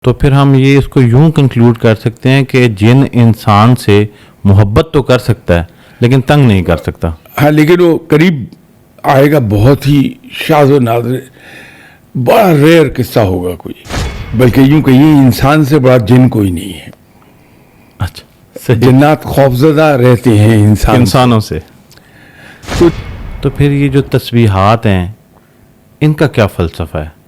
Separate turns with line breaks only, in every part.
تو پھر ہم یہ اس کو یوں کنکلوڈ کر سکتے ہیں کہ جن انسان سے محبت تو کر سکتا ہے لیکن تنگ نہیں کر سکتا.
ہاں، لیکن وہ قریب آئے گا، بہت ہی شاذ و نادر، بڑا ریئر قصہ ہوگا کوئی. بلکہ یوں کہ یہ انسان سے بڑا جن کوئی نہیں ہے.
اچھا صحیح.
جنات خوفزدہ رہتے ہیں
انسانوں سے. تو پھر یہ جو تسبیحات ہیں ان کا کیا فلسفہ ہے؟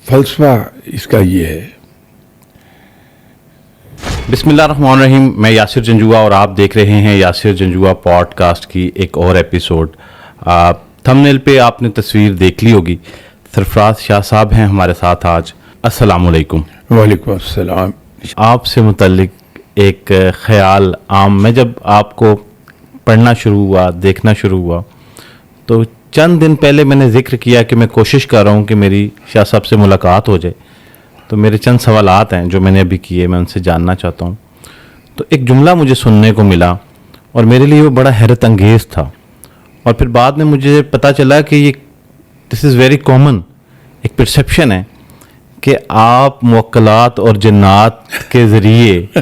فلسفہ اس کا یہ ہے.
بسم اللہ الرحمن الرحیم. میں یاسر جنجوعہ اور آپ دیکھ رہے ہیں یاسر جنجوعہ پوڈ کاسٹ کی ایک اور ایپیسوڈ. تھمبنیل پہ آپ نے تصویر دیکھ لی ہوگی. سرفراز شاہ صاحب ہیں ہمارے ساتھ آج. السلام علیکم.
وعلیکم السلام.
آپ سے متعلق ایک خیال عام، میں جب آپ کو پڑھنا شروع ہوا، دیکھنا شروع ہوا، تو چند دن پہلے میں نے ذکر کیا کہ میں کوشش کر رہا ہوں کہ میری شاہ صاحب سے ملاقات ہو جائے. تو میرے چند سوالات ہیں جو میں نے ابھی کیے، میں ان سے جاننا چاہتا ہوں. تو ایک جملہ مجھے سننے کو ملا اور میرے لیے وہ بڑا حیرت انگیز تھا، اور پھر بعد میں مجھے پتہ چلا کہ یہ دس از ویری کامن ایک پرسیپشن ہے کہ آپ موکلات اور جنات کے ذریعے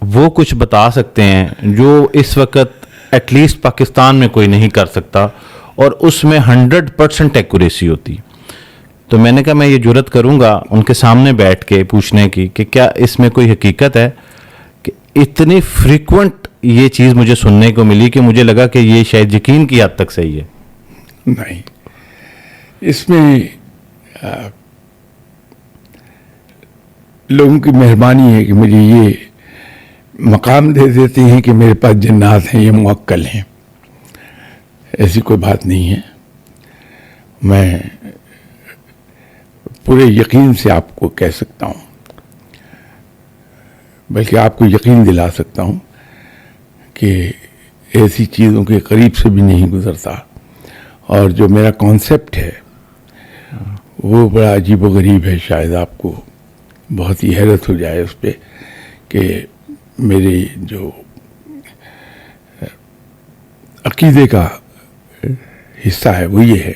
وہ کچھ بتا سکتے ہیں جو اس وقت ایٹ لیسٹ پاکستان میں کوئی نہیں کر سکتا، اور اس میں 100% ایکوریسی ہوتی. تو میں نے کہا میں یہ جرت کروں گا ان کے سامنے بیٹھ کے پوچھنے کی کہ کیا اس میں کوئی حقیقت ہے کہ اتنی فریکوینٹ یہ چیز مجھے سننے کو ملی کہ مجھے لگا کہ یہ شاید یقین کی حد تک صحیح ہے.
نہیں، اس میں لوگوں کی مہربانی ہے کہ مجھے یہ مقام دے دیتے ہیں کہ میرے پاس جنات ہیں، یہ موکل ہیں. ایسی کوئی بات نہیں ہے. میں پورے یقین سے آپ کو کہہ سکتا ہوں، بلکہ آپ کو یقین دلا سکتا ہوں کہ ایسی چیزوں کے قریب سے بھی نہیں گزرتا. اور جو میرا کانسیپٹ ہے وہ بڑا عجیب و غریب ہے. شاید آپ کو بہت ہی حیرت ہو جائے اس پہ کہ میرے جو عقیدے کا حصہ ہے وہ یہ ہے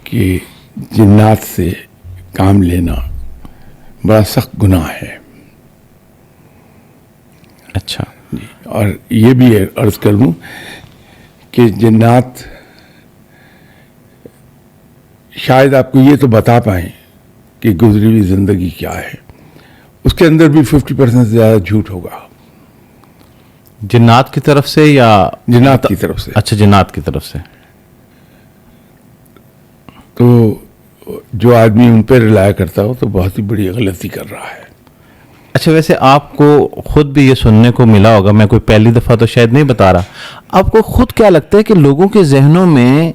کہ جنات سے کام لینا بڑا سخت گناہ ہے.
اچھا
جی. اور یہ بھی عرض کر دوں کہ جنات شاید آپ کو یہ تو بتا پائیں کہ گزری ہوئی زندگی کیا ہے، اس کے اندر بھی 50% سے زیادہ جھوٹ ہوگا.
جنات کی طرف سے یا
جنات کی طرف سے؟
اچھا، جنات کی طرف سے.
تو جو آدمی ان پہ رلایا کرتا ہو تو بہت ہی بڑی غلطی کر رہا ہے.
اچھا، ویسے آپ کو خود بھی یہ سننے کو ملا ہوگا، میں کوئی پہلی دفعہ تو شاید نہیں بتا رہا، آپ کو خود کیا لگتا ہے کہ لوگوں کے ذہنوں میں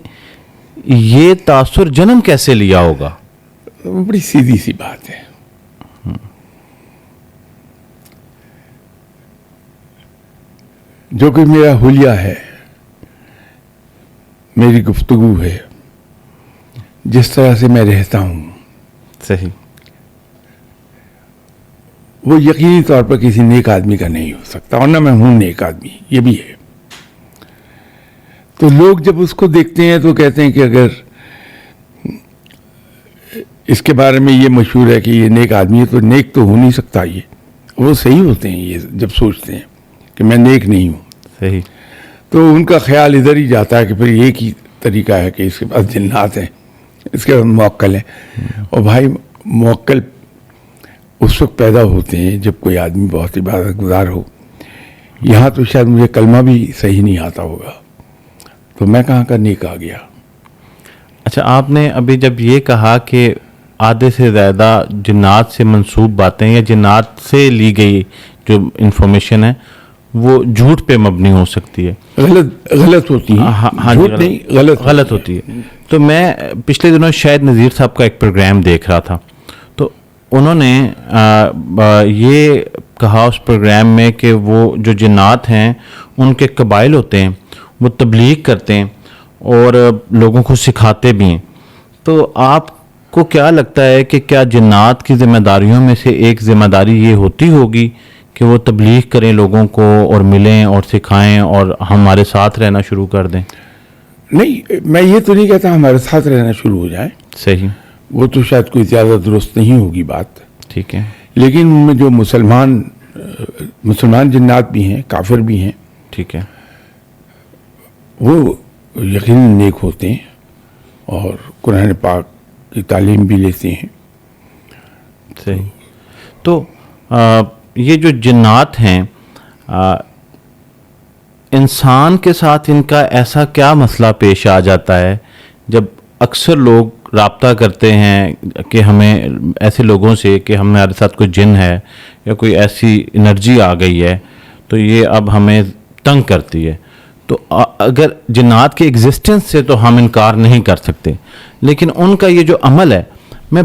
یہ تاثر جنم کیسے لیا ہوگا؟
بڑی سیدھی سی بات ہے. جو کہ میرا حلیہ ہے، میری گفتگو ہے، جس طرح سے میں رہتا ہوں،
صحیح،
وہ یقینی طور پر کسی نیک آدمی کا نہیں ہو سکتا، اور نہ میں ہوں نیک آدمی، یہ بھی ہے. تو لوگ جب اس کو دیکھتے ہیں تو کہتے ہیں کہ اگر اس کے بارے میں یہ مشہور ہے کہ یہ نیک آدمی ہے تو نیک تو ہو نہیں سکتا. یہ وہ صحیح ہوتے ہیں یہ جب سوچتے ہیں کہ میں نیک نہیں ہوں.
صحیح.
تو ان کا خیال ادھر ہی جاتا ہے کہ پھر ایک ہی طریقہ ہے کہ اس کے پاس جنات ہیں، اس کے پاس موکل ہیں. اور بھائی، موکل اس وقت پیدا ہوتے ہیں جب کوئی آدمی بہت عبادت گزار ہو. یہاں تو شاید مجھے کلمہ بھی صحیح نہیں آتا ہوگا، تو میں کہاں کا نیک آ گیا.
اچھا، آپ نے ابھی جب یہ کہا کہ آدھے سے زیادہ جنات سے منسوب باتیں یا جنات سے لی گئی جو انفارمیشن ہے وہ جھوٹ پہ مبنی ہو سکتی ہے،
غلط ہوتی ہے.
ہاں
جھوٹ نہیں،
غلط ہوتی ہے. تو میں پچھلے دنوں شاید نذیر صاحب کا ایک پروگرام دیکھ رہا تھا، تو انہوں نے یہ کہا اس پروگرام میں کہ وہ جو جنات ہیں ان کے قبائل ہوتے ہیں، وہ تبلیغ کرتے ہیں اور لوگوں کو سکھاتے بھی ہیں. تو آپ کو کیا لگتا ہے کہ کیا جنات کی ذمہ داریوں میں سے ایک ذمہ داری یہ ہوتی ہوگی کہ وہ تبلیغ کریں لوگوں کو اور ملیں اور سکھائیں اور ہمارے ساتھ رہنا شروع کر دیں؟
نہیں میں یہ تو نہیں کہتا ہمارے ساتھ رہنا شروع ہو جائیں،
صحیح،
وہ تو شاید کوئی زیادہ درست نہیں ہوگی بات،
ٹھیک ہے،
لیکن ان میں جو مسلمان جنات بھی ہیں، کافر بھی ہیں،
ٹھیک ہے،
وہ یقیناً نیک ہوتے ہیں اور قرآن پاک کی تعلیم بھی لیتے ہیں.
صحیح. تو یہ جو جنات ہیں، انسان کے ساتھ ان کا ایسا کیا مسئلہ پیش آ جاتا ہے جب اکثر لوگ رابطہ کرتے ہیں کہ ہمیں ایسے لوگوں سے کہ ہمارے ساتھ کوئی جن ہے یا کوئی ایسی انرجی آ گئی ہے تو یہ اب ہمیں تنگ کرتی ہے. تو اگر جنات کے ایگزسٹنس سے تو ہم انکار نہیں کر سکتے، لیکن ان کا یہ جو عمل ہے، میں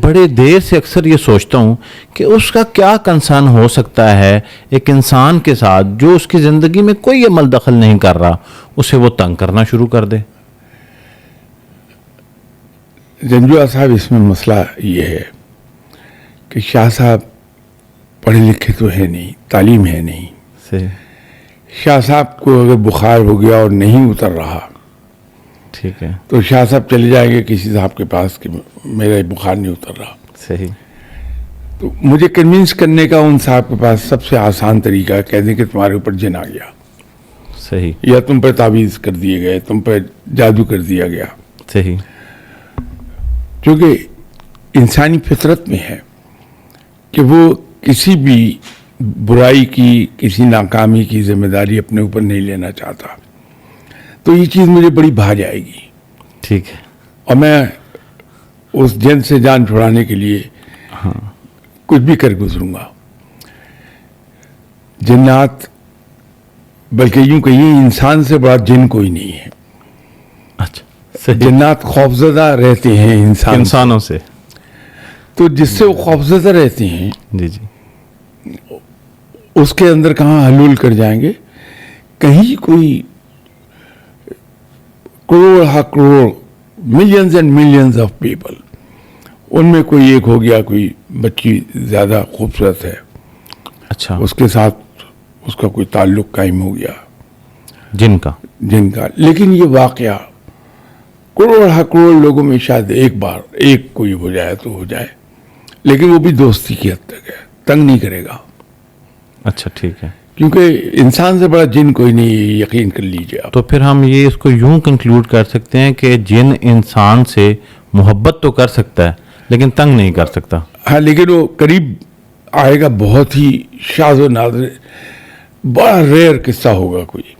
بڑے دیر سے اکثر یہ سوچتا ہوں کہ اس کا کیا کنسرن ہو سکتا ہے ایک انسان کے ساتھ جو اس کی زندگی میں کوئی عمل دخل نہیں کر رہا، اسے وہ تنگ کرنا شروع کر دے.
جنجوعہ صاحب اس میں مسئلہ یہ ہے کہ شاہ صاحب پڑھے لکھے تو ہے نہیں، تعلیم ہے نہیں.
صحیح،
شاہ صاحب کو اگر بخار ہو گیا اور نہیں اتر رہا
ٹھیک ہے،
تو شاہ صاحب چلے جائیں گے کسی صاحب کے پاس کہ میرا بخار نہیں اتر رہا.
صحیح،
تو مجھے کنونس کرنے کا ان صاحب کے پاس سب سے آسان طریقہ ہے کہہ دیں کہ تمہارے اوپر جن آ گیا،
صحیح،
یا تم پہ تعویذ کر دیے گئے، تم پہ جادو کر دیا گیا.
صحیح،
کیونکہ انسانی فطرت میں ہے کہ وہ کسی بھی برائی کی، کسی ناکامی کی ذمہ داری اپنے اوپر نہیں لینا چاہتا. تو یہ چیز مجھے بڑی بھا جائے گی
ٹھیک ہے،
اور میں اس جن سے جان چھڑانے کے لیے کچھ بھی کر گزروں گا. جنات، بلکہ یوں کہیے انسان سے بڑا جن کوئی نہیں ہے.
اچھا، صحیح،
جنات خوفزدہ رہتے ہیں
انسانوں سے.
تو جس سے وہ خوفزدہ رہتے ہیں
جی جی،
اس کے اندر کہاں حلول کر جائیں گے. کہیں کوئی crore millions and millions of people, ان میں کوئی ایک ہو گیا، کوئی بچی زیادہ خوبصورت ہے،
اچھا،
اس کے ساتھ اس کا کوئی تعلق قائم ہو گیا
جن کا.
لیکن یہ واقعہ کروڑ لوگوں میں شاید ایک بار ایک کوئی ہو جائے تو ہو جائے، لیکن وہ بھی دوستی کی حد تک ہے، تنگ نہیں کرے گا.
اچھا، ٹھیک ہے.
کیونکہ انسان سے بڑا جن کوئی نہیں، یقین کر لیجیے آپ.
تو پھر ہم یہ اس کو یوں کنکلوڈ کر سکتے ہیں کہ جن انسان سے محبت تو کر سکتا ہے لیکن تنگ نہیں کر سکتا.
ہاں، لیکن وہ قریب آئے گا، بہت ہی شاذ و نادر، بڑا ریئر قصہ ہوگا کوئی.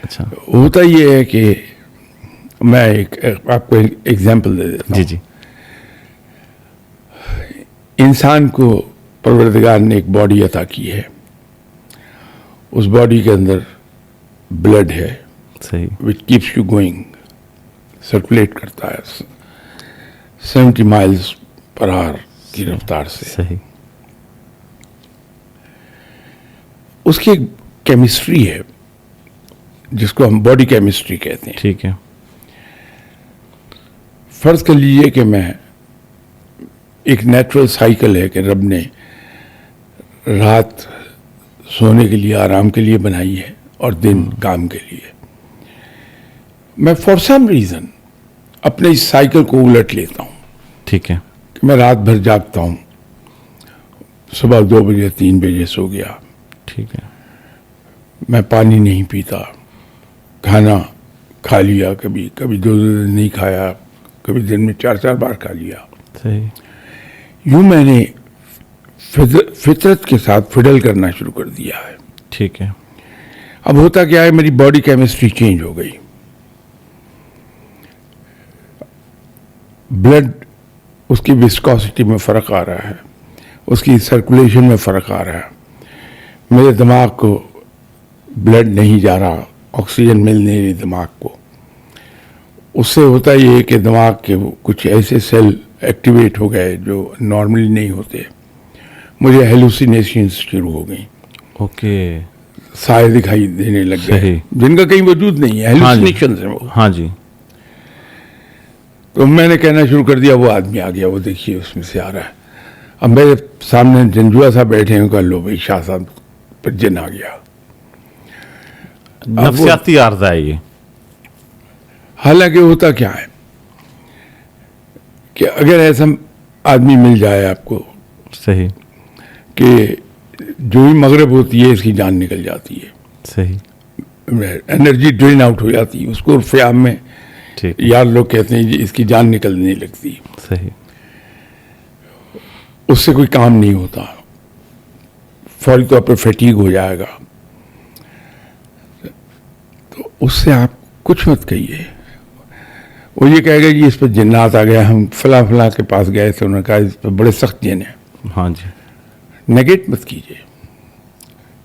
اچھا،
ہوتا یہ ہے کہ میں آپ کو ایگزامپل دے دیتا ہوں.
جی جی،
انسان کو پروردگار نے ایک باڈی عطا کی ہے، اس باڈی کے اندر بلڈ ہے
صحیح،
which keeps you going، circulate کرتا ہے 70 مائلز پر آور کی رفتار سے.
صحیح،
اس کی ایک کیمسٹری ہے جس کو ہم باڈی کیمسٹری کہتے ہیں.
ٹھیک ہے،
فرض کر لیجئے کہ میں ایک نیچرل سائیکل ہے کہ رب نے رات سونے کے لیے، آرام کے لیے بنائی ہے اور دن کام کے لیے. میں فار سم ریزن اپنے اس سائیکل کو الٹ لیتا ہوں
ٹھیک ہے،
کہ میں رات بھر جاگتا ہوں، صبح 2 بجے 3 بجے سو گیا،
ٹھیک ہے،
میں پانی نہیں پیتا، کھانا کھا لیا، کبھی 2 دن نہیں کھایا، کبھی دن میں 4 بار کھا لیا.
صحیح،
یوں میں نے فطرت کے ساتھ فڈل کرنا شروع کر دیا ہے.
ٹھیک ہے،
اب ہوتا کیا ہے، میری باڈی کیمسٹری چینج ہو گئی. بلڈ، اس کی وسکوسٹی میں فرق آ رہا ہے، اس کی سرکولیشن میں فرق آ رہا ہے. میرے دماغ کو بلڈ نہیں جا رہا، آکسیجن مل نہیں رہی دماغ کو. اس سے ہوتا یہ ہے کہ دماغ کے کچھ ایسے سیل ایکٹیویٹ ہو گئے جو نارملی نہیں ہوتے. مجھے ہیلوسینیشنز شروع ہو گئیں،
اوکے،
سائے دکھائی دینے لگ گئے
صحیح،
جن کا کہیں وجود نہیں ہے، ہیلوسینیشنز ہیں وہ.
ہاں جی.
تو میں نے کہنا شروع کر دیا، وہ آدمی آ گیا، وہ دیکھیے اس میں سے آ رہا ہے. اب میرے سامنے جنجوعہ صاحب بیٹھے ہیں، کہا لو بھائی شاہ صاحب پر جن آ گیا.
نفسیاتی عارضہ ہے یہ.
حالانکہ ہوتا کیا ہے کہ اگر ایسا آدمی مل جائے آپ کو
صحیح
کہ جو ہی مغرب ہوتی ہے اس کی جان نکل جاتی ہے,
صحیح
انرجی ڈرین آؤٹ ہو جاتی ہے, اس کو عرف عام میں
ٹھیک
یار لوگ کہتے ہیں جی اس کی جان نکلنے لگتی,
صحیح
اس سے کوئی کام نہیں ہوتا, فوری طور پہ فیٹیگ ہو جائے گا. تو اس سے آپ کچھ مت کہیے, وہ یہ کہے گا جی اس پہ جنات آ گیا, ہم فلاں فلاں کے پاس گئے تھے, انہوں نے کہا اس پہ بڑے سخت جن ہیں.
ہاں جی
نیگیٹ مت کیجیے,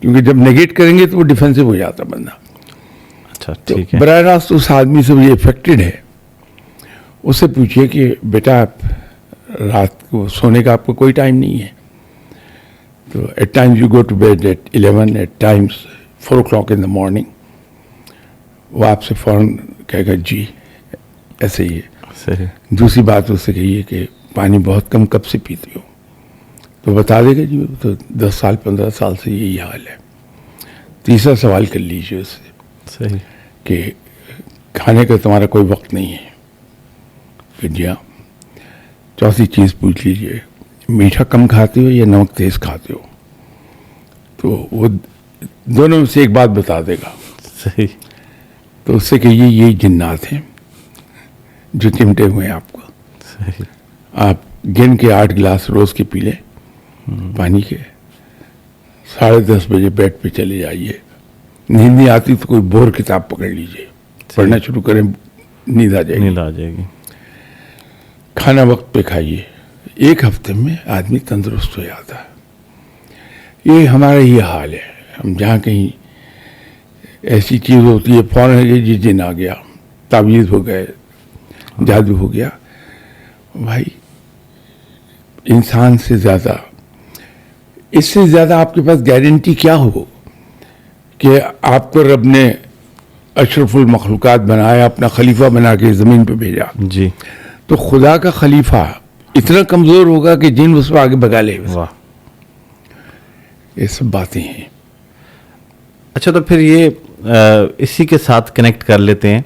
کیونکہ جب نیگیٹ کریں گے تو وہ ڈیفینسو ہو جاتا بندہ.
اچھا
تو
ٹھیک ہے
براہ راست اس آدمی سے یہ افیکٹڈ ہے, اس سے پوچھیے کہ بیٹا آپ رات کو سونے کا آپ کو کوئی ٹائم نہیں ہے, تو at times you go to bed at 11, at times 4 o'clock in the morning. وہ آپ سے فوراً کہے گا جی ایسے ہی ہے.
صحیح
دوسری بات اس سے کہیے کہ پانی بہت کم کب سے پیتے ہو, تو بتا دے گا جی تو 10 سال 15 سال سے یہی حال ہے. تیسرا سوال کر لیجیے اس سے
صحیح
کہ کھانے کا تمہارا کوئی وقت نہیں ہے, کہ جی ہاں. چوتھی چیز پوچھ لیجیے میٹھا کم کھاتے ہو یا نمک تیز کھاتے ہو, تو وہ دونوں میں سے ایک بات بتا دے گا.
صحیح
تو اس سے کہیے یہ جنات ہیں جو چمٹے ہوئے ہیں آپ کو.
صحیح
آپ گن کے 8 گلاس روز کے پی لیں پانی کے, 10:30 بجے بیڈ پہ چلے جائیے. نیند نہیں آتی تو کوئی بور کتاب پکڑ لیجیے, پڑھنا شروع کریں, نیند آ جائے گی.
نیند آ جائے گی.
کھانا وقت پہ کھائیے, 1 ہفتے میں آدمی تندرست ہو جاتا ہے. یہ ہمارا یہ حال ہے. ہم جہاں کہیں ایسی چیز ہوتی ہے فوراً جی جن آ گیا, تعویذ ہو گئے, جادو ہو گیا. بھائی انسان سے زیادہ, اس سے زیادہ آپ کے پاس گارنٹی کیا ہو کہ آپ کو رب نے اشرف المخلوقات بنایا, اپنا خلیفہ بنا کے زمین پہ بھیجا,
جی
تو خدا کا خلیفہ اتنا کمزور ہوگا کہ جن اس کو آگے بگا لے.
واہ.
یہ سب باتیں ہیں.
اچھا تو پھر یہ اسی کے ساتھ کنیکٹ کر لیتے ہیں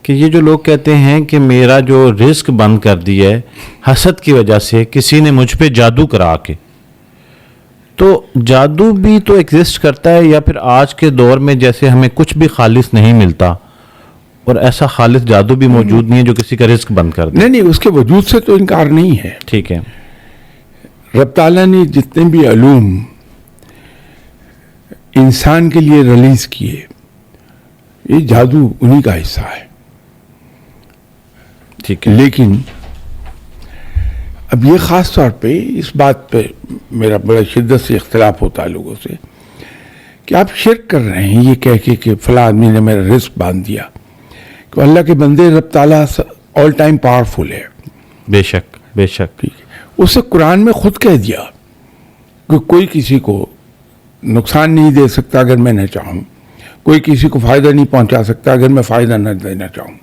کہ یہ جو لوگ کہتے ہیں کہ میرا جو رزق بند کر دیا ہے حسد کی وجہ سے, کسی نے مجھ پہ جادو کرا کے, تو جادو بھی تو ایگزسٹ کرتا ہے, یا پھر آج کے دور میں جیسے ہمیں کچھ بھی خالص نہیں ملتا اور ایسا خالص جادو بھی موجود نہیں ہے جو کسی کا رزق بند کر دے؟
نہیں, اس کے وجود سے تو انکار نہیں ہے.
ٹھیک ہے.
رب تعالیٰ نے جتنے بھی علوم انسان کے لیے ریلیز کیے, یہ جادو انہی کا حصہ ہے.
ٹھیک ہے.
لیکن اب یہ خاص طور پہ اس بات پہ میرا بڑا شدت سے اختلاف ہوتا ہے لوگوں سے کہ آپ شرک کر رہے ہیں یہ کہہ کے کہ فلاں آدمی نے میرا رزق باندھ دیا. کہ اللہ کے بندے, رب تعالیٰ آل ٹائم پاورفل ہے.
بے شک بے شک.
ٹھیک ہے. اسے قرآن میں خود کہہ دیا کہ کوئی کسی کو نقصان نہیں دے سکتا اگر میں نہ چاہوں, کوئی کسی کو فائدہ نہیں پہنچا سکتا اگر میں فائدہ نہ دینا چاہوں.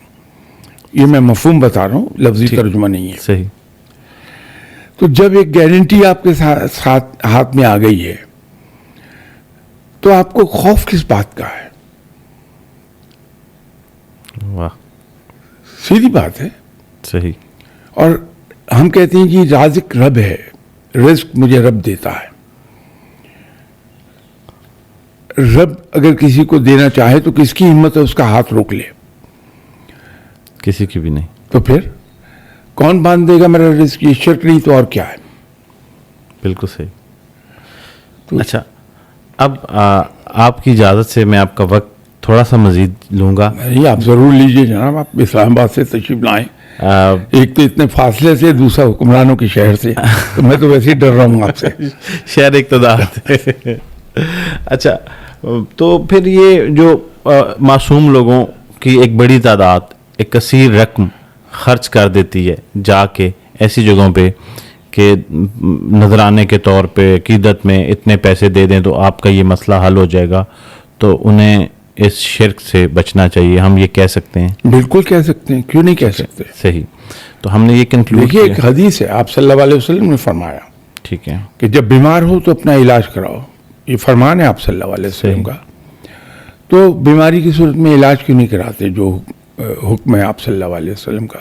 یہ میں مفہوم بتا رہا ہوں, لفظی ترجمہ نہیں ہے.
صحیح.
تو جب ایک گارنٹی آپ کے ساتھ ہاتھ میں آ گئی ہے تو آپ کو خوف کس بات کا ہے؟
واہ.
سیدھی بات ہے.
صحیح.
اور ہم کہتے ہیں کہ رازق رب ہے, رزق مجھے رب دیتا ہے. رب اگر کسی کو دینا چاہے تو کس کی ہمت ہے اس کا ہاتھ روک لے؟
کسی کی بھی نہیں.
تو پھر کون باندھ دے گا میرا رزق؟ یہ شرک نہیں تو اور کیا ہے؟
بالکل صحیح.
تو
اچھا, اب آپ کی اجازت سے میں آپ کا وقت تھوڑا سا مزید لوں گا.
نہیں, آپ ضرور لیجئے جناب. آپ اسلام آباد سے تشریف لائیں, ایک تو اتنے فاصلے سے, دوسرا حکمرانوں کے شہر سے, تو میں تو ویسے ہی ڈر رہا ہوں آپ سے.
شہر اقتدار. اچھا, تو پھر یہ جو معصوم لوگوں کی ایک بڑی تعداد ایک کثیر رقم خرچ کر دیتی ہے جا کے ایسی جگہوں پہ کہ نذرانے کے طور پہ عقیدت میں اتنے پیسے دے دیں تو آپ کا یہ مسئلہ حل ہو جائے گا, تو انہیں اس شرک سے بچنا چاہیے, ہم یہ کہہ سکتے ہیں؟
بالکل کہہ سکتے ہیں, کیوں نہیں کہہ سکتے.
صحیح. تو ہم نے یہ کنکلوڈ
دیکھیے,
کیا.
ایک حدیث ہے, آپ صلی اللہ علیہ وسلم نے فرمایا
ٹھیک ہے.
کہ جب بیمار ہو تو اپنا علاج کراؤ. یہ فرمان ہے آپ صلی اللہ علیہ وسلم کا. تو بیماری کی صورت میں علاج کیوں نہیں کراتے جو حکم ہے آپ صلی اللہ علیہ وسلم کا.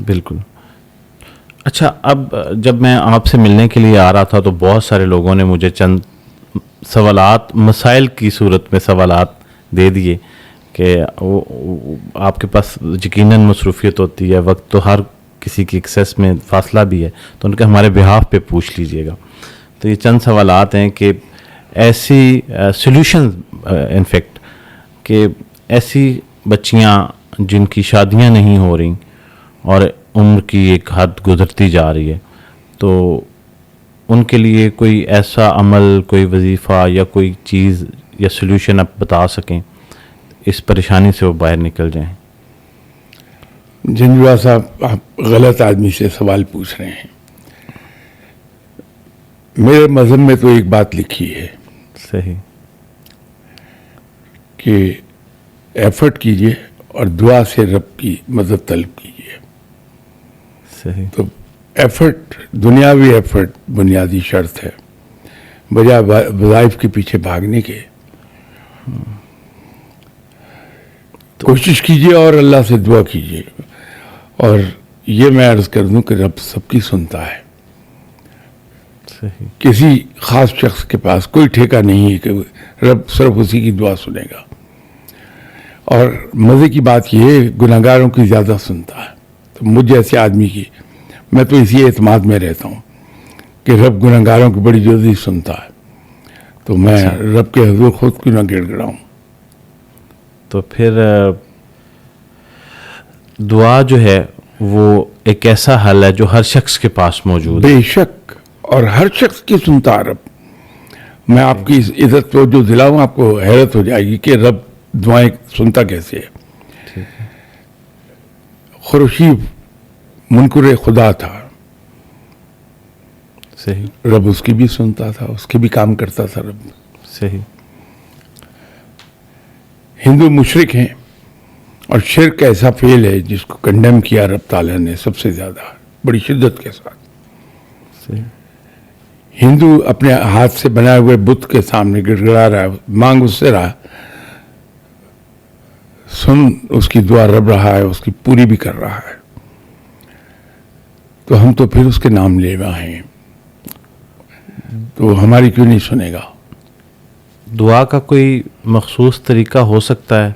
بالکل. اچھا، اب جب میں آپ سے ملنے کے لیے آ رہا تھا تو بہت سارے لوگوں نے مجھے چند سوالات، مسائل کی صورت میں سوالات دے دیے کہ آپ کے پاس یقیناً مصروفیت ہوتی ہے، وقت تو ہر کسی کی ایکسیس میں فاصلہ بھی ہے، تو ان کے ہمارے بہاف پہ پوچھ لیجئے گا. تو یہ چند سوالات ہیں کہ ایسی سولوشن انفیکٹ کہ ایسی بچیاں جن کی شادیاں نہیں ہو رہی اور عمر کی ایک حد گزرتی جا رہی ہے، تو ان کے لیے کوئی ایسا عمل، کوئی وظیفہ یا کوئی چیز یا سولوشن آپ بتا سکیں اس پریشانی سے وہ باہر نکل جائیں.
جنجوا صاحب، آپ غلط آدمی سے سوال پوچھ رہے ہیں. میرے مذہب میں تو ایک بات لکھی ہے
صحیح.
کہ ایفرٹ کیجئے اور دعا سے رب کی مدد طلب کیجئے.
صحیح.
تو ایفرٹ، دنیاوی ایفرٹ بنیادی شرط ہے بجائے وظائف کے پیچھے بھاگنے کے. کوشش کیجئے اور اللہ سے دعا کیجئے. اور یہ میں عرض کر دوں کہ رب سب کی سنتا ہے.
صحیح.
کسی خاص شخص کے پاس کوئی ٹھیکہ نہیں ہے کہ رب صرف اسی کی دعا سنے گا. اور مزے کی بات یہ ہے، گناہگاروں کی زیادہ سنتا ہے. تو مجھ جیسے آدمی کی، میں تو اسی اعتماد میں رہتا ہوں کہ رب گناہگاروں کی بڑی جلدی سنتا ہے. تو میں رب کے حضور خود کیوں نہ گڑ گڑاؤں.
تو پھر دعا جو ہے وہ ایک ایسا حل ہے جو ہر شخص کے پاس موجود ہے.
بے شک، اور ہر شخص کی سنتا رب. میں آپ کی عزت کو جو دلاؤں، آپ کو حیرت ہو جائے گی کہ رب دعائیں سنتا کیسے ہے. خورشید منکر خدا تھا،
صحیح.
رب اس کی بھی سنتا تھا، اس کی بھی کام کرتا تھا رب.
صحیح.
ہندو مشرک ہیں، اور شرک ایسا فعل ہے جس کو کنڈیم کیا رب تعالیٰ نے سب سے زیادہ، بڑی شدت کے ساتھ.
صحیح.
ہندو اپنے ہاتھ سے بنائے ہوئے بت کے سامنے گڑ گڑا رہا ہے، مانگ اس سے رہا، سن اس کی دعا رب رہا ہے، اس کی پوری بھی کر رہا ہے. تو ہم تو پھر اس کے نام لے رہے ہیں، تو ہماری کیوں نہیں سنے گا.
دعا کا کوئی مخصوص طریقہ ہو سکتا ہے؟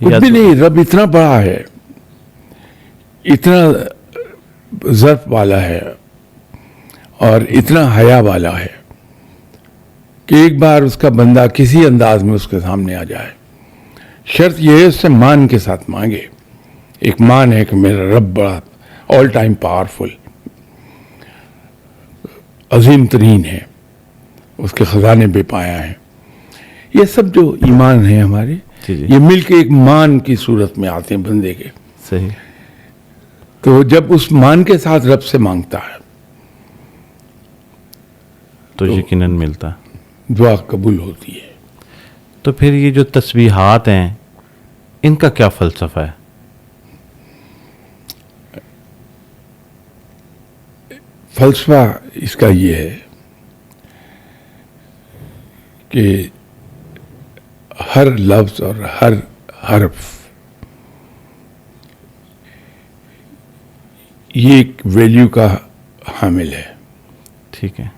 کچھ بھی نہیں. رب اتنا بڑا ہے، اتنا ظرف والا ہے اور اتنا حیا والا ہے کہ ایک بار اس کا بندہ کسی انداز میں اس کے سامنے آ جائے. شرط یہ ہے اس سے مان کے ساتھ مانگے. ایک مان ہے کہ میرا رب بڑا آل ٹائم پاورفل، عظیم ترین ہے، اس کے خزانے بے پایا ہیں. یہ سب جو ایمان ہیں ہمارے، یہ مل کے ایک مان کی صورت میں آتے ہیں بندے کے.
صحیح.
تو جب اس مان کے ساتھ رب سے مانگتا ہے
تو یقیناً ملتا،
دعا قبول ہوتی ہے.
تو پھر یہ جو تسبیحات ہیں ان کا کیا فلسفہ ہے؟
فلسفہ اس کا یہ ہے کہ ہر لفظ اور ہر حرف یہ ایک ویلیو کا حامل ہے.
ٹھیک ہے.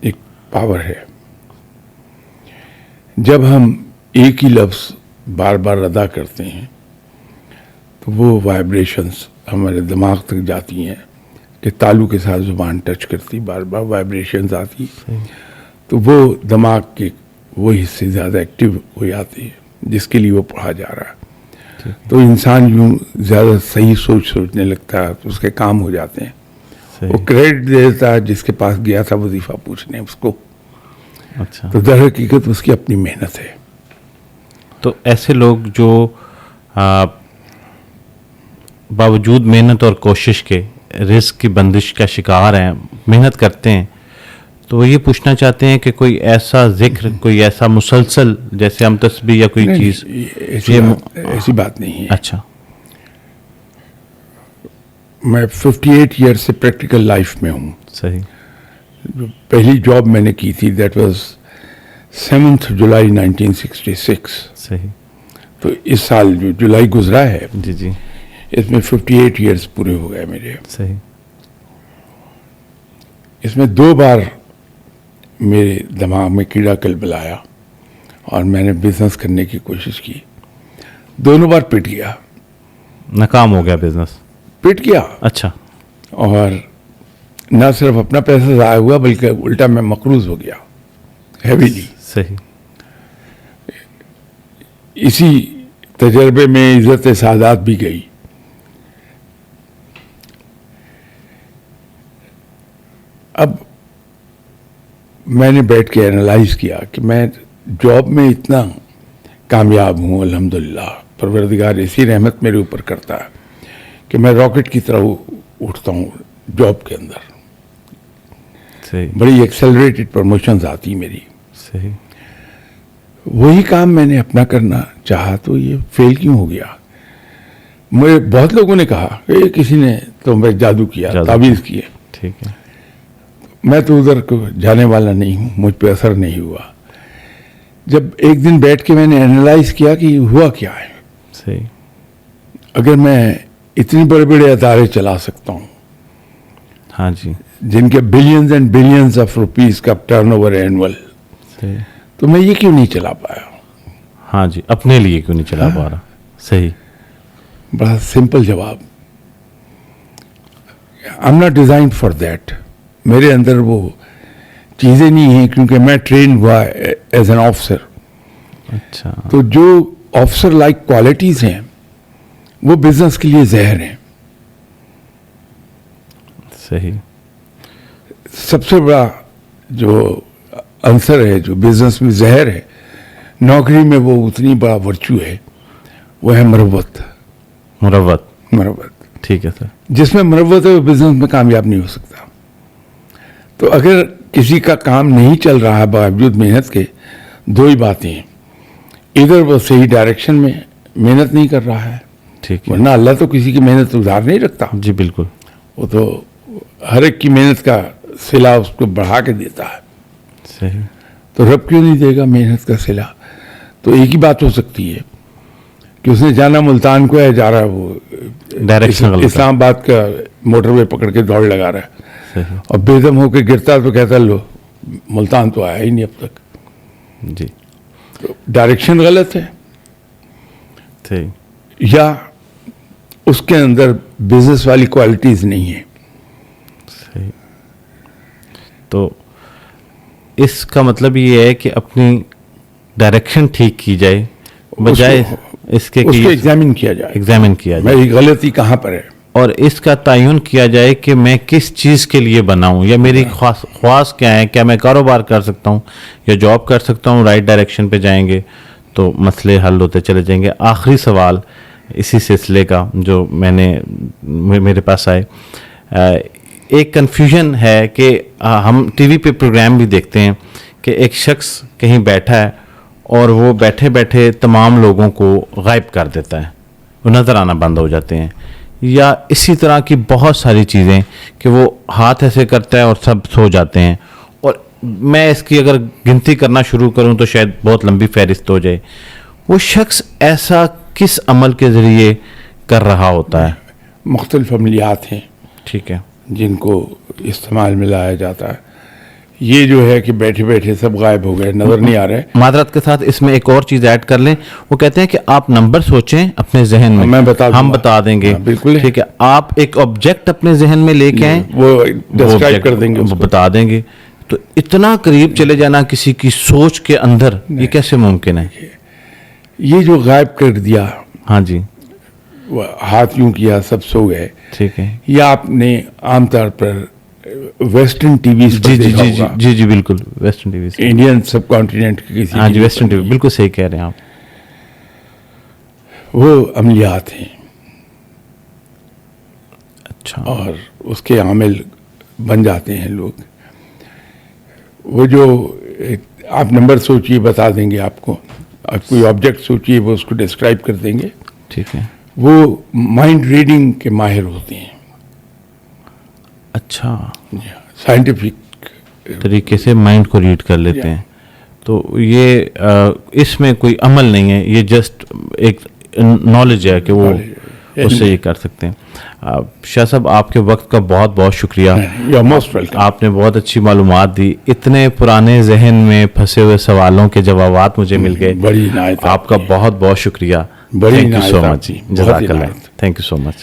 ایک پاور ہے. جب ہم ایک ہی لفظ بار بار ادا کرتے ہیں تو وہ وائبریشنز ہمارے دماغ تک جاتی ہیں کہ تالو کے ساتھ زبان ٹچ کرتی، بار بار وائبریشنز آتی، تو وہ دماغ کے وہ حصے زیادہ ایکٹیو ہو جاتے ہیں جس کے لیے وہ پڑھا جا رہا ہے. تو انسان یوں زیادہ صحیح سوچنے لگتا ہے تو اس کے کام ہو جاتے ہیں. وہ کریڈٹ دے دیتا ہے جس کے پاس گیا تھا وظیفہ پوچھنے اس کو.
اچھا.
تو در حقیقت اس کی اپنی محنت ہے.
تو ایسے لوگ جو باوجود محنت اور کوشش کے رزق کی بندش کا شکار ہیں، محنت کرتے ہیں، تو وہ یہ پوچھنا چاہتے ہیں کہ کوئی ایسا ذکر، کوئی ایسا مسلسل جیسے ہم تسبیح یا کوئی چیز.
ایسی بات نہیں ہے.
اچھا.
میں 58 ایئر سے پریکٹیکل لائف میں ہوں.
صحیح.
پہلی جاب میں نے کی تھی دیٹ واز 7 جولائی 1966.
صحیح.
تو اس سال جو جولائی گزرا ہے
جی جی
اس میں 58 ایئرس پورے ہو گئے میرے.
صحیح.
اس میں 2 بار میرے دماغ میں کیڑا کلبلایا اور میں نے بزنس کرنے کی کوشش کی. دونوں بار پٹ گیا.
ناکام ہو گیا بزنس؟
پٹ گیا.
اچھا.
اور نہ صرف اپنا پیسہ ضائع ہوا بلکہ الٹا میں مقروض ہو گیا ہیویلی.
صحیح.
اسی تجربے میں عزت سعادت بھی گئی. اب میں نے بیٹھ کے انالائز کیا کہ میں جاب میں اتنا کامیاب ہوں الحمدللہ. پروردگار ایسی رحمت میرے اوپر کرتا ہے کہ میں راکٹ کی طرح اٹھتا ہوں جاب کے اندر.
صحیح.
بڑی ایکسلریٹڈ پروموشنز آتی میری.
صحیح.
وہی کام میں نے اپنا کرنا چاہا تو یہ فیل کیوں ہو گیا. مجھے بہت لوگوں نے کہا کہ کسی نے تو میں جادو کیا, تعویذ کیے.
ٹھیک ہے.
میں تو ادھر کو جانے والا نہیں ہوں, مجھ پہ اثر نہیں ہوا. جب ایک دن بیٹھ کے میں نے انالائز کیا کہ یہ ہوا کیا ہے.
صحیح.
اگر میں اتنے بڑے بڑے ادارے چلا سکتا ہوں
ہاں جی.
جن کے billions and billions of rupees کا ٹرن اوور اینول,
صحیح.
تو میں یہ کیوں نہیں چلا پایا.
ہاں جی, اپنے لیے کیوں نہیں چلا پا رہا. صحیح.
بڑا سمپل جواب, I am not designed for that. میرے اندر وہ چیزیں نہیں ہیں کیونکہ میں ٹرین ہوا ایز این آفیسر.
اچھا.
تو جو آفیسر لائک کوالٹیز ہیں وہ بزنس کے لیے زہر ہیں.
صحیح.
سب سے بڑا جو عنصر ہے جو بزنس میں زہر ہے, نوکری میں وہ اتنی بڑا ورچو ہے, وہ ہے مروت.
مروت. ٹھیک ہے سر.
جس میں مروت ہے وہ بزنس میں کامیاب نہیں ہو سکتا. تو اگر کسی کا کام نہیں چل رہا ہے باوجود محنت کے, 2 ہی باتیں ہیں. ادھر وہ صحیح ڈائریکشن میں محنت نہیں کر رہا ہے,
ٹھیک ہے.
ورنہ اللہ تو کسی کی محنت ادھار نہیں رکھتا.
جی بالکل.
وہ تو ہر ایک کی محنت کا صلہ اس کو بڑھا کے دیتا ہے.
صحیح.
تو رب کیوں نہیں دے گا محنت کا صلہ. تو ایک ہی بات ہو سکتی ہے کہ اس نے جانا ملتان کو ہے, جا رہا ہے وہ
ڈائریکشن غلط ہے.
اسلام آباد کا موٹر وے پکڑ کے دوڑ لگا رہا ہے,
صحیح.
اور بے دم ہو کے گرتا تو کہتا لو ملتان تو آیا ہی نہیں اب تک.
جی.
تو ڈائریکشن غلط ہے
صحیح.
یا اس کے اندر بزنس والی کوالٹیز نہیں ہیں.
صحیح. تو اس کا مطلب یہ ہے کہ اپنی ڈائریکشن ٹھیک کی جائے بجائے اس کے
ایگزامن کیا جائے.
ایگزامن کیا جائے.
میری غلطی کہاں پر ہے,
اور اس کا تعین کیا جائے کہ میں کس چیز کے لیے بنا ہوں, یا میری خواص کیا ہے. کیا میں کاروبار کر سکتا ہوں یا جاب کر سکتا ہوں. رائٹ ڈائریکشن پہ جائیں گے تو مسئلے حل ہوتے چلے جائیں گے. آخری سوال اسی سلسلے کا جو میرے پاس آئے, ایک کنفیوژن ہے کہ ہم ٹی وی پہ پروگرام بھی دیکھتے ہیں کہ ایک شخص کہیں بیٹھا ہے اور وہ بیٹھے بیٹھے تمام لوگوں کو غائب کر دیتا ہے, وہ نظر آنا بند ہو جاتے ہیں. یا اسی طرح کی بہت ساری چیزیں کہ وہ ہاتھ ایسے کرتا ہے اور سب سو جاتے ہیں. اور میں اس کی اگر گنتی کرنا شروع کروں تو شاید بہت لمبی فہرست ہو جائے. وہ شخص ایسا کس عمل کے ذریعے کر رہا ہوتا ہے؟
مختلف عملیات ہیں,
ٹھیک ہے,
جن کو استعمال میں لایا جاتا ہے. یہ جو ہے کہ بیٹھے بیٹھے سب غائب ہو گئے, نظر نہیں آ رہے.
معذرت کے ساتھ اس میں ایک اور چیز ایڈ کر لیں. وہ کہتے ہیں کہ آپ نمبر سوچیں اپنے ذہن میں, ہم بتا دیں گے.
بالکل
ٹھیک ہے. آپ ایک آبجیکٹ اپنے ذہن میں لے کے آئیں,
وہ ڈسکرائب کر دیں گے,
وہ بتا دیں گے. تو اتنا قریب چلے جانا کسی کی سوچ کے اندر, یہ کیسے ممکن ہے؟
یہ جو غائب کر دیا,
ہاں جی,
ہاتھ یوں کیا سب سو گئے,
ٹھیک ہے.
یا آپ نے عام طور پر ویسٹرن ٹی وی
جی بالکل, ویسٹرن ٹی وی,
انڈین سب کانٹیننٹ کی کسی,
ہاں جی ویسٹرن ٹی وی, بالکل صحیح کہہ رہے ہیں آپ.
وہ عملیات ہیں.
اچھا.
اور اس کے عامل بن جاتے ہیں لوگ. وہ جو آپ نمبر سوچیے بتا دیں گے آپ کو, آپ کوئی آبجیکٹ سوچیے وہ اس کو ڈسکرائب کر دیں گے.
ٹھیک ہے.
وہ مائنڈ ریڈنگ کے ماہر ہوتے ہیں.
اچھا.
سائنٹیفک
طریقے سے مائنڈ کو ریڈ کر لیتے ہیں. تو یہ اس میں کوئی عمل نہیں ہے, یہ جسٹ ایک نالج ہے کہ وہ اس سے یہ کر سکتے ہیں. شاہ صاحب آپ کے وقت کا بہت بہت شکریہ, آپ نے بہت اچھی معلومات دی, اتنے پرانے ذہن میں پھنسے ہوئے سوالوں کے جوابات مجھے مل گئے. آپ کا بہت بہت شکریہ. تھینک یو سو مچ جی, جزاک اللہ, تھینک یو سو مچ.